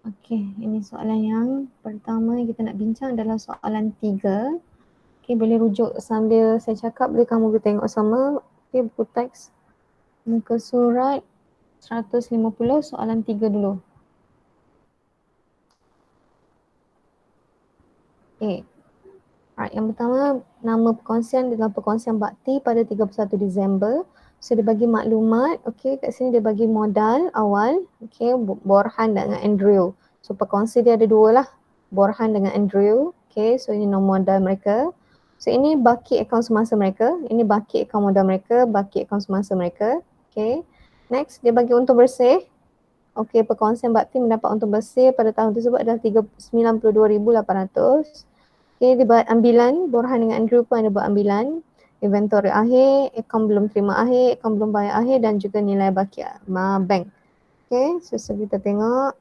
Okey, ini soalan yang pertama yang kita nak bincang adalah soalan 3. Okey, boleh rujuk sambil saya cakap, boleh kamu tengok sama. Okey, buku teks muka surat 150 soalan 3 dulu. Okey. Alright, yang pertama, nama perkongsian adalah perkongsian bakti pada 31 Disember. So dia bagi maklumat, okey, kat sini dia bagi modal awal, okey, Borhan dengan Andrew. So perkongsi dia ada dua lah, Borhan dengan Andrew. Okey, so ini nombor modal mereka. So ini baki akaun semasa mereka, ini baki akaun modal mereka, baki akaun semasa mereka. Okey. Next, dia bagi untung bersih. Okey, perkongsian bakti mendapat untung bersih pada tahun tersebut adalah 92,800. Okey, dia buat ambilan, Borhan dengan Andrew pun ada buat ambilan. Inventory akhir, akaun belum terima akhir, akaun belum bayar akhir dan juga nilai baki bank. Okey, so kita tengok.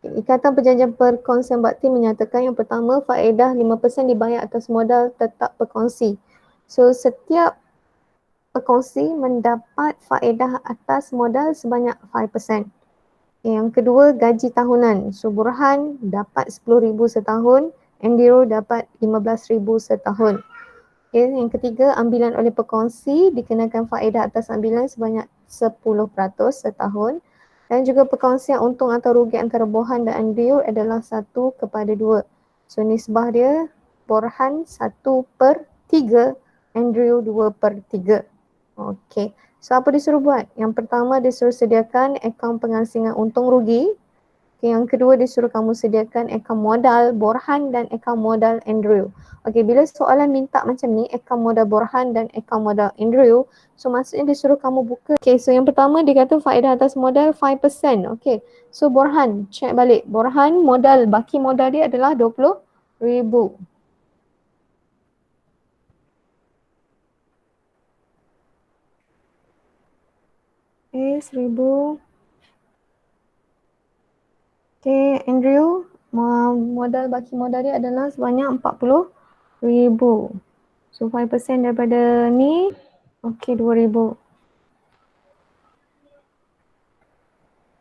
Ikatan Perjanjian Perkongsian Bakti menyatakan yang pertama, faedah 5% dibayar atas modal tetap perkongsi. So setiap perkongsi mendapat faedah atas modal sebanyak 5%. Yang kedua, gaji tahunan. So Borhan dapat 10,000 setahun, Andrew dapat 15,000 setahun. Okay, yang ketiga, ambilan oleh perkongsi dikenakan faedah atas ambilan sebanyak 10% setahun. Dan juga perkongsian untung atau rugi antara Borhan dan Andrew adalah 1:2. So nisbah dia, Borhan 1/3, Andrew 2/3. Okey. So apa disuruh buat? Yang pertama disuruh sediakan akaun pengasingan untung rugi. Yang kedua disuruh kamu sediakan akaun modal Borhan dan akaun modal Andrew. Okey, bila soalan minta macam ni, akaun modal Borhan dan akaun modal Andrew, so maksudnya disuruh kamu buka. Okey, so yang pertama dia kata faedah atas modal 5%. Okey. So Borhan, check balik. Borhan modal, baki modal dia adalah 20,000. Okay, 1,000. Okay, Andrew, modal baki modal dia adalah sebanyak 40,000. So 5% daripada ni, okay, 2,000.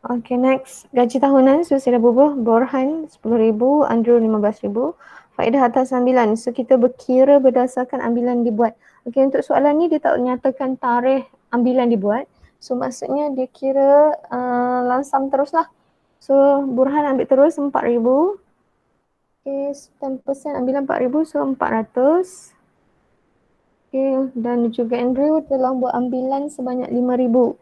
Okay, next. Gaji tahunan, so saya dah bubuh. Borhan 10,000, Andrew 15,000. Faedah atas ambilan, so kita berkira berdasarkan ambilan dibuat. Okay, untuk soalan ni dia tak nyatakan tarikh ambilan dibuat. So maksudnya dia kira langsam terus lah. So Borhan ambil terus 4,000. Okay, 10% ambilan 4,000, so 400. Okay, dan juga Andrew telah buat ambilan sebanyak 5,000.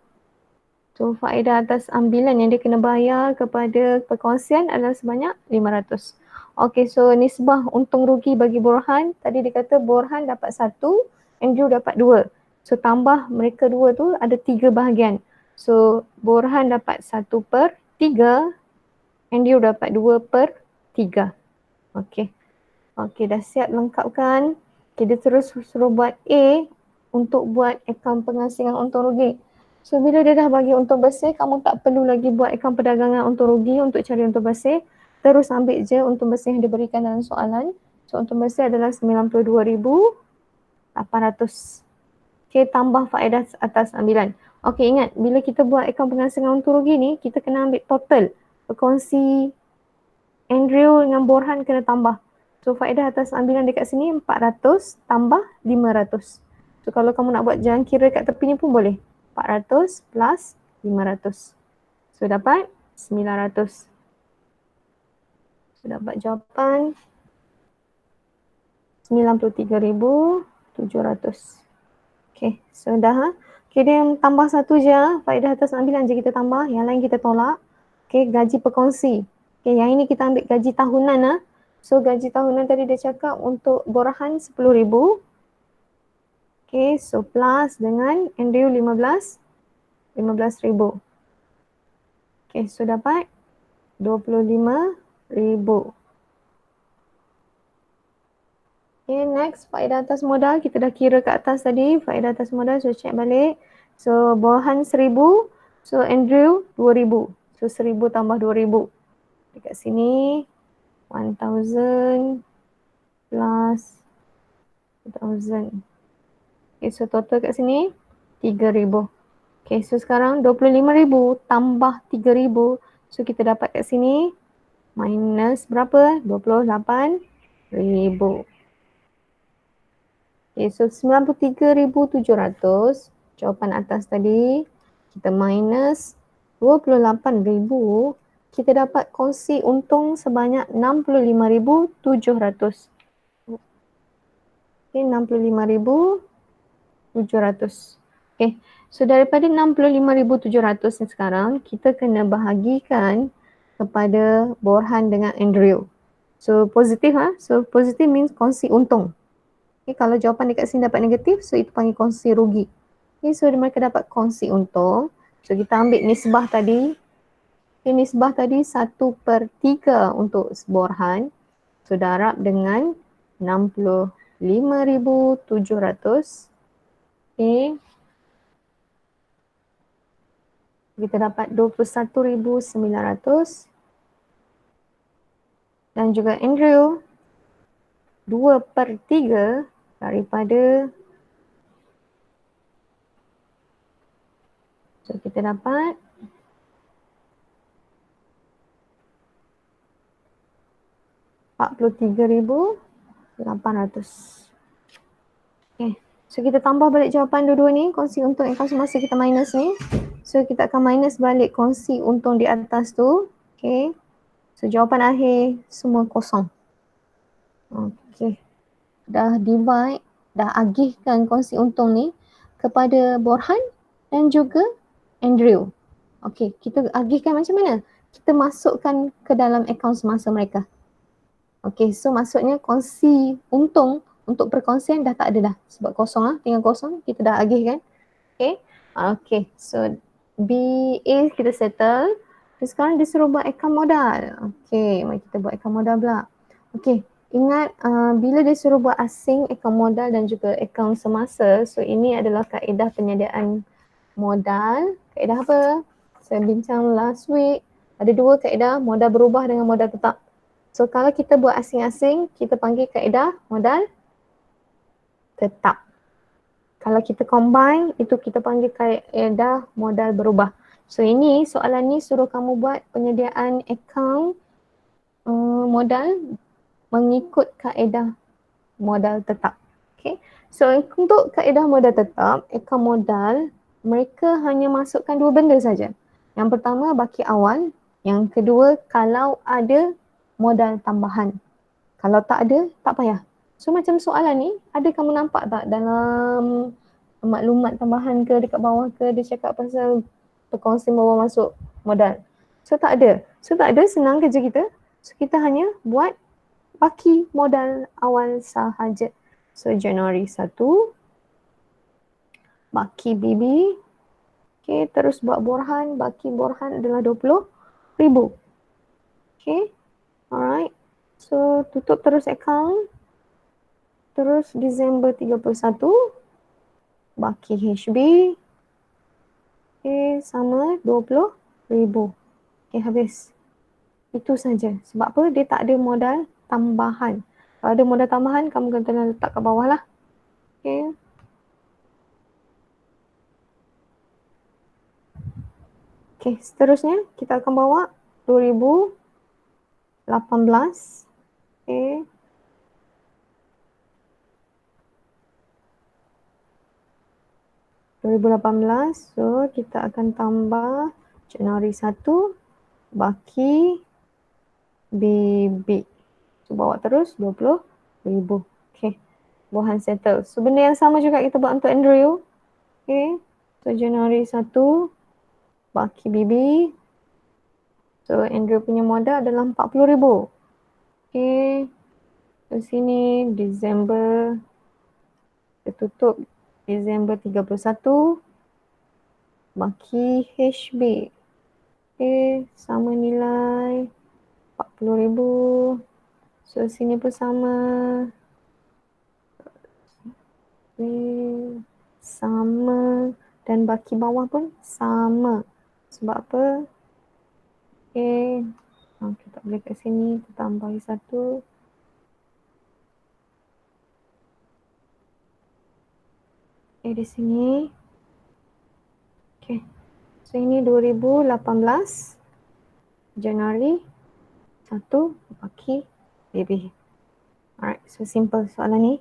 So faedah atas ambilan yang dia kena bayar kepada perkongsian adalah sebanyak 500. Okay, so nisbah untung rugi bagi Borhan. Tadi dia kata Borhan dapat 1, Andrew dapat 2. So tambah mereka dua tu ada 3 bahagian. So Borhan dapat 1/3, Andrew dapat 2/3. Okay. Okay, dah siap lengkapkan. Okay, dia terus suruh buat A untuk buat akaun pengasingan untung rugi. So bila dia dah bagi untung bersih, kamu tak perlu lagi buat akaun perdagangan untung rugi untuk cari untung bersih. Terus ambil je untung bersih yang diberikan dalam soalan. So untung bersih adalah 92,800. Okay, tambah faedah atas ambilan. Okay, ingat bila kita buat akaun pengasingan untung rugi ni, kita kena ambil total. Berkongsi Andrew dengan Borhan kena tambah. So faedah atas ambilan dekat sini 400 tambah 500. So kalau kamu nak buat jalan kira kat tepinya pun boleh. 400 plus 500. So dapat 900. So dapat jawapan 93,700. Okay, so dah. Okay, dia tambah satu je. Faedah atas ambilan je kita tambah. Yang lain kita tolak. Okay, gaji perkongsi. Okay, yang ini kita ambil gaji tahunan lah. So gaji tahunan tadi dia cakap untuk Borhan 10,000. Okay, so plus dengan Andrew 15,000. Okay, so dapat 25,000. Okay, next faedah atas modal. Kita dah kira kat atas tadi. Faedah atas modal, so check balik. So Borhan 1,000. So Andrew 2,000. So 1,000 tambah 2,000. Dekat sini 1,000 plus 2,000. Okay, so total kat sini 3,000. Okay, so sekarang 25,000 tambah 3,000. So kita dapat kat sini minus berapa? 28,000. Okay, so 93,700 jawapan atas tadi. Kita minus 28,000. Kita dapat kongsi untung sebanyak 65,700. Okay, 65,700. Okay, so daripada 65,700 ni sekarang, kita kena bahagikan kepada Borhan dengan Andrew. So positif So positif means kongsi untung. Okay, kalau jawapan dekat sini dapat negatif, so itu panggil kongsi rugi. Okay, so mereka dapat kongsi untung. So kita ambil nisbah tadi. Okay, nisbah tadi 1/3 untuk Borhan. So darab dengan 65,700. Okay. Kita dapat 21,900. Dan juga Andrew 2/3 daripada, so kita dapat 43,800. Okay, so kita tambah balik jawapan dua-dua ni, kongsi untung yang semasa kita minus ni. So kita akan minus balik kongsi untung di atas tu. Okay, so jawapan akhir semua kosong. Okay, dah divide, dah agihkan kongsi untung ni kepada Borhan dan juga Andrew. Okay, kita agihkan macam mana? Kita masukkan ke dalam akaun semasa mereka. Okay, so maksudnya kongsi untung untuk perkongsian dah tak ada dah. Sebab kosong tinggal kosong. Kita dah agihkan. Okay. Okay, so BA kita settle. Sekarang dia suruh buat akaun modal. Okay, mari kita buat akaun modal pula. Okay, ingat bila dia suruh buat asing, akaun modal dan juga akaun semasa. So ini adalah kaedah penyediaan modal. Kaedah apa? Saya bincang last week. Ada dua kaedah, modal berubah dengan modal tetap. So kalau kita buat asing-asing, kita panggil kaedah modal tetap. Kalau kita combine, itu kita panggil kaedah modal berubah. So ini soalan ni suruh kamu buat penyediaan akaun modal mengikut kaedah modal tetap. Okay. So untuk kaedah modal tetap, akaun modal, mereka hanya masukkan dua benda saja. Yang pertama baki awal, yang kedua kalau ada modal tambahan. Kalau tak ada, tak payah. So macam soalan ni, ada kamu nampak tak dalam maklumat tambahan ke dekat bawah ke dia cakap pasal perkongsian bawa masuk modal. So tak ada. So tak ada, senang kerja kita. So kita hanya buat baki modal awal sahaja. So Januari 1, baki BB. Okay, terus buat Borhan, baki Borhan adalah 20,000. Okay, alright. So tutup terus akaun. Terus Disember 31, baki HB. Okay, sama 20,000. Okay, habis. Itu saja. Sebab apa? Dia tak ada modal tambahan. Kalau ada modal tambahan, kamu kena letak ke bawah lah. Okay. Okay, seterusnya kita akan bawa 2018. Okay. So kita akan tambah Januari 1, baki BB. So bawa terus 20,000. Okay. Borhan settle. So benda yang sama juga kita buat untuk Andrew. Okay. So Januari 1, baki BB. So Andrew punya modal adalah 40,000. Okay. So sini Disember. Kita tutup Disember 31. Baki HB. Okay. Sama nilai 40,000. So sini pun sama. Okay. Sama. Dan baki bawah pun sama. Sebab apa? Okay. Kita tak boleh kat sini. Kita tambahi satu. Okay, di sini. Okay. So ini 2018. Januari 1 Okey, baby. Alright, so simple soalan ni.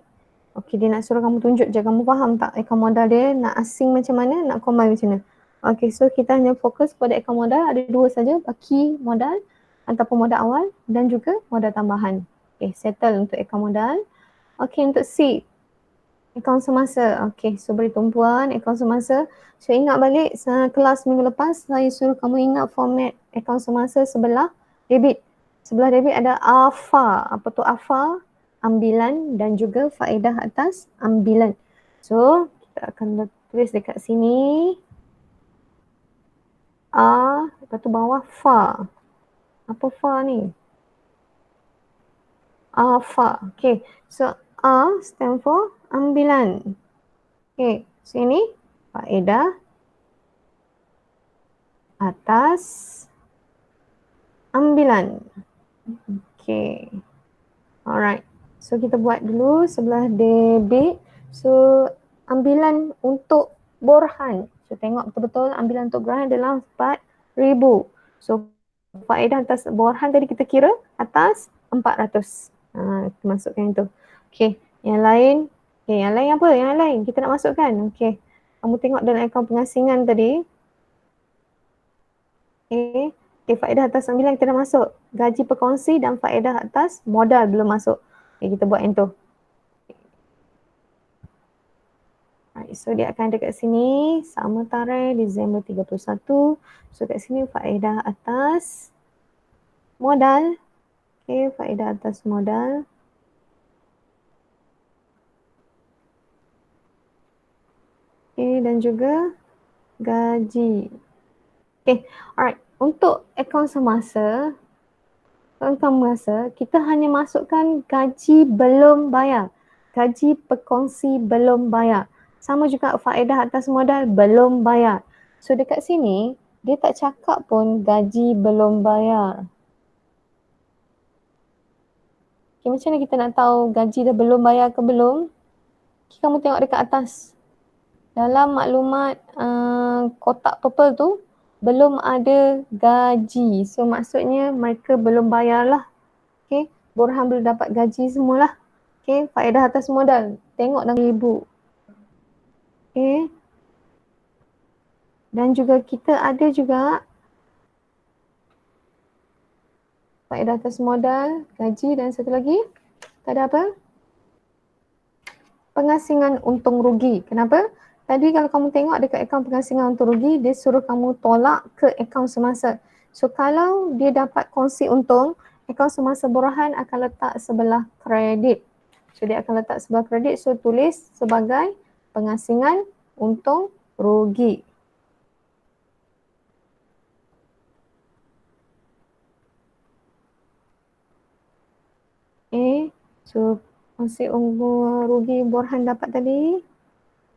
Okey, dia nak suruh kamu tunjuk je, kamu faham tak akaun modal dia nak asing macam mana, nak combine macam mana. Okey, so kita hanya fokus pada akaun modal, ada dua saja, baki modal ataupun modal awal dan juga modal tambahan. Okey, settle untuk akaun modal. Okey, untuk C, akaun semasa. Okey, so beri tumpuan akaun semasa. So ingat balik kelas minggu lepas saya suruh kamu ingat format akaun semasa sebelah debit. Sebelah debit ada AFA. Apa tu AFA? Ambilan dan juga faedah atas ambilan. So kita akan tulis dekat sini A, lepas tu bawah FA. Apa FA ni? AFA. Okay, so A stand for ambilan. Okay, sini faedah atas ambilan. Okay. Alright. So kita buat dulu sebelah debit. So ambilan untuk Borhan. So tengok betul-betul ambilan untuk Borhan adalah 4,000. So faedah atas Borhan tadi kita kira atas 400. Kita masukkan itu. Okay. Yang lain. Okay, yang lain apa? Yang lain kita nak masukkan. Okay. Kamu tengok dalam akaun pengasingan tadi. Okay. Okay, faedah atas ambilan kita dah masuk. Gaji perkongsi dan faedah atas modal belum masuk. Okay, kita buat yang tu. Right, so dia akan ada kat sini. Sama tarikh Disember 31. So kat sini faedah atas modal. Okay, faedah atas modal. Okay, dan juga gaji. Okay, alright. Untuk akaun semasa, kita hanya masukkan gaji belum bayar. Gaji perkongsi belum bayar. Sama juga faedah atas modal belum bayar. So dekat sini, dia tak cakap pun gaji belum bayar. Okay, macam mana kita nak tahu gaji dah belum bayar ke belum? Okay, kamu tengok dekat atas. Dalam maklumat kotak purple tu, belum ada gaji. So maksudnya mereka belum bayar lah. Okay, Borhan belum dapat gaji semualah. Okay, faedah atas modal. Tengok dalam ibu. Okay. Dan juga kita ada juga faedah atas modal, gaji dan satu lagi. Kita ada apa? Pengasingan untung rugi. Kenapa? Tadi kalau kamu tengok dekat akaun pengasingan untung rugi, dia suruh kamu tolak ke akaun semasa. So kalau dia dapat kongsi untung, akaun semasa Borhan akan letak sebelah kredit. So dia akan letak sebelah kredit, so tulis sebagai pengasingan untung rugi. Okay, so kongsi untung rugi Borhan dapat tadi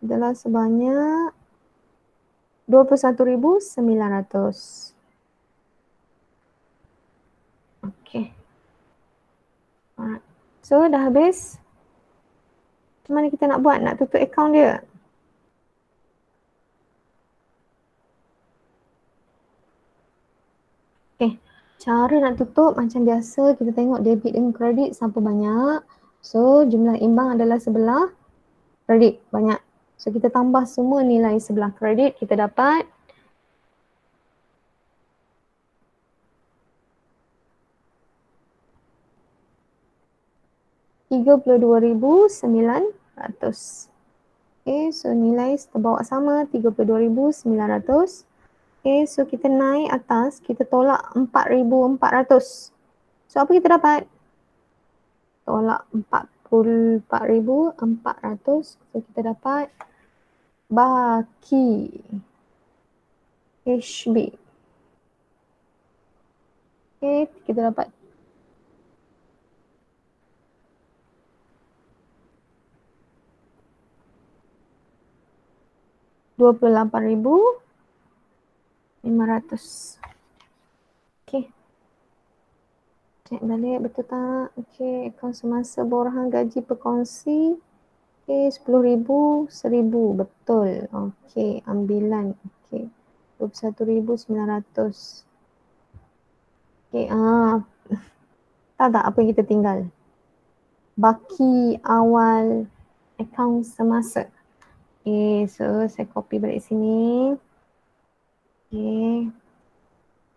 adalah sebanyak 21,900. Okay. Alright. So dah habis. Macam mana kita nak buat? Nak tutup akaun dia? Okay. Cara nak tutup macam biasa kita tengok debit dan kredit sampai banyak. So jumlah imbang adalah sebelah kredit banyak. So kita tambah semua nilai sebelah kredit, kita dapat RM32,900. Okay, so nilai terbawa sama 32,900. Okay, so kita naik atas, kita tolak 4,400. So apa kita dapat? Tolak 44,400. So kita dapat baki HB. Okay, kita dapat RM28,500. Okay. Cek balik betul tak? Okay, akaun semasa Borhan gaji perkongsi. Okay, 10,000, 1,000. Betul. Okay, ambilan. Okay, 21,900. Okay, tahu tak apa yang kita tinggal? Baki awal akaun semasa. Okay, so saya copy balik sini. Okay.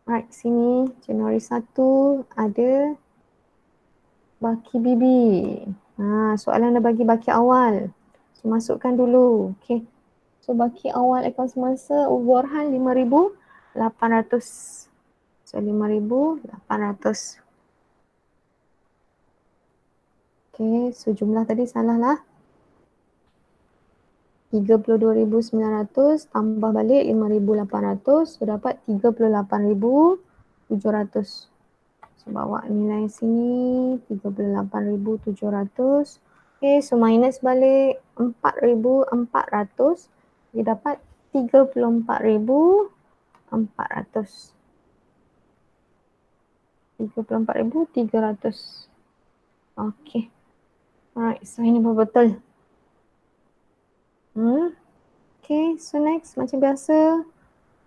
Right, sini Januari 1 ada baki bibi. Soalan dah bagi baki awal. So, masukkan dulu. Okay. So, baki awal akaun semasa Borhan 5,800. So, 5,800. Okay, so jumlah tadi salah lah. 32,900 tambah balik 5,800. So, dapat 38,700. So, bawa nilai sini 38,700. Okay, so minus balik 4,400. Dia dapat 34,400. 34,300. Okay. Alright, so ini betul. Okay, so next macam biasa.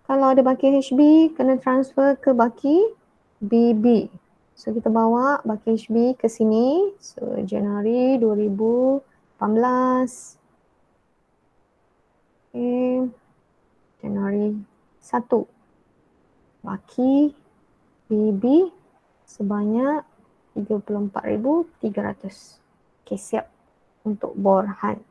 Kalau ada baki HB, kena transfer ke baki BB. So, kita bawa baki HB ke sini. So, Januari 2018. Okay. Januari 1. Baki BB sebanyak 34,300. Okay, siap untuk Borhan.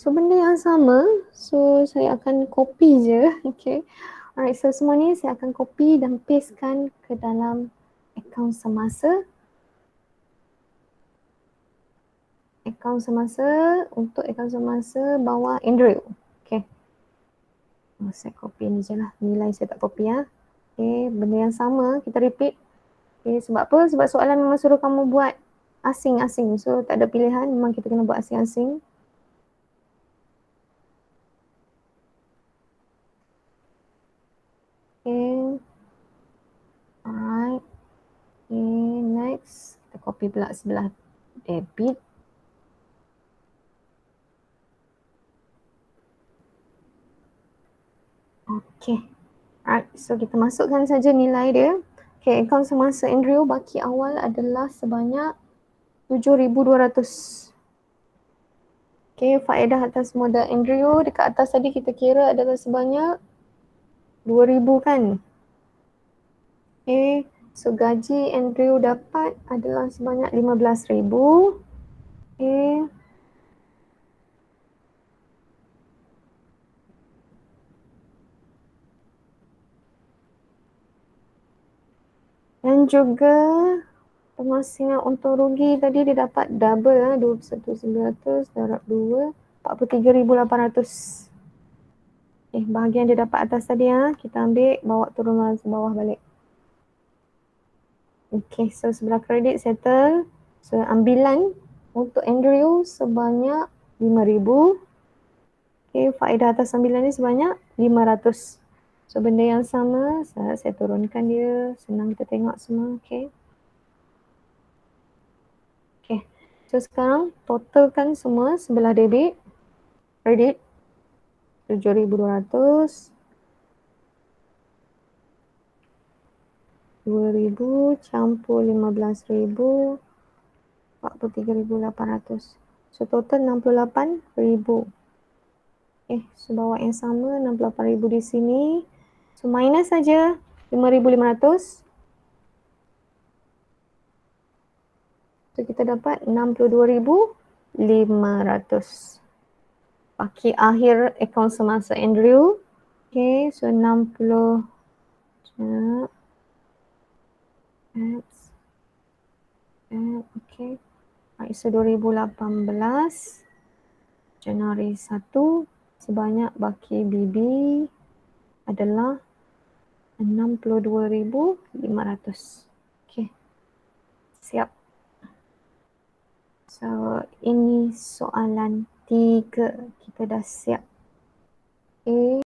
So, benda yang sama. So, saya akan copy je. Okay. Alright, so semua ni saya akan copy dan pastekan ke dalam akaun semasa. Akaun semasa, untuk akaun semasa bawah Andrew. Okay. Saya copy ni je lah. Nilai saya tak copy ya. Okay, benda yang sama. Kita repeat. Okay, sebab apa? Sebab soalan memang suruh kamu buat asing-asing. So, tak ada pilihan. Memang kita kena buat asing-asing. Okay. Alright. Okay, next. Kita copy pula sebelah debit. Okay. Alright, so kita masukkan saja nilai dia. Okay, akaun semasa Andrew baki awal adalah sebanyak 7,200. Okay, faedah atas modal Andrew dekat atas tadi kita kira adalah sebanyak 2,000 kan? Okay, so gaji Andrew dapat adalah sebanyak 15,000. Okay. Dan juga pemasingan untung rugi tadi dia dapat double 21,900 darab 2, 43,800. Bahagian dia dapat atas tadi kita ambil bawa turun bawah balik. Okay, so sebelah kredit settle. So ambilan untuk Andrew sebanyak 5,000. Okay, faedah atas ambilan ni sebanyak 500. So benda yang sama, saya turunkan dia. Senang kita tengok semua. Okay. Okay, so sekarang totalkan semua sebelah debit, kredit 7,200. 2,000 campur 15,000, 43,800. So total 68,000. So bawa yang sama 68,000 di sini. So minus saja 5,500. So kita dapat 62,500. Baki akhir akaun semasa Andrew. Okay, so 60. Okay. Right, so 2018 Januari 1 sebanyak baki BB adalah 62,500. Okay. Siap. So, ini soalan 3. Kita dah siap. Okay.